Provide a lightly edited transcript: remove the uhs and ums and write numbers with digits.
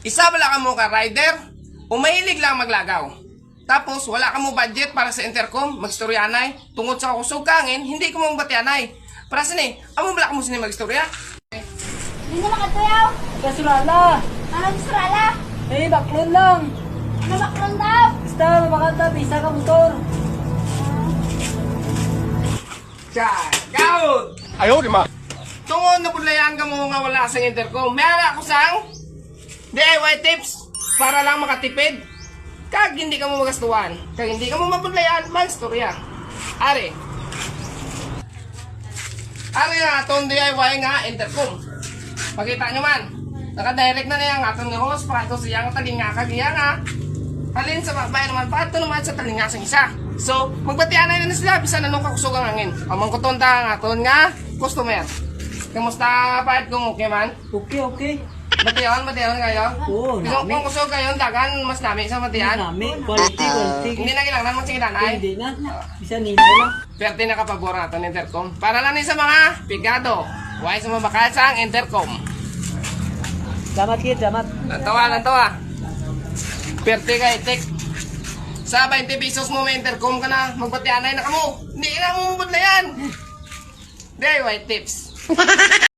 Isa wala ka mo ka rider, o mahilig lang maglagaw. Tapos wala ka mo budget para sa intercom, magstoryanay, tungod sa kusog kangin, hindi ko mo batianay. Para sini, amo wala ka mo sini magstorya. Hindi na makatayaw. Kasurala! Anong sarala? Eh, baklon lang! Ano bakron daw? Basta, mabakanta, bisa ka motor! Chagaw! Ayaw, di ma. Tungod na budlayan ka mo nga wala sa intercom, mayroon ako sang DIY tips para lang makatipid. Kag hindi ka mo magastuhan, kag hindi ka mo mabudlayan, magstorya. Ari nga itong DIY nga intercom. Pakita nyo man, naka-direct na niya nga itong host, pato siya nga talinga kagiya nga. Halin sa babae naman, pato naman sa talinga sa isa. So, magbatianay na sila, bisa na nung kakusog ang hangin. Amang kutunta nga itong nga customer. Kamusta pa kung okay man? Okay. Batian kayo? Oo, Bisa nami. kung kusog kayo, dagan mas nami sa batian. Nami, quality. Hindi na kailangan magsikilanay. Hindi na. Bisa nila lang. Pwerte na kapabor natin ng intercom. Para lang sa mga pigado. Huwag sa mabakal sa intercom. Damat kid, damat. Lantawa. Pwerte ka itik. Sa 20 pesos mo may intercom ka na, magbatianay na ka mo. Hindi na mo mabudla yan. DIY tips.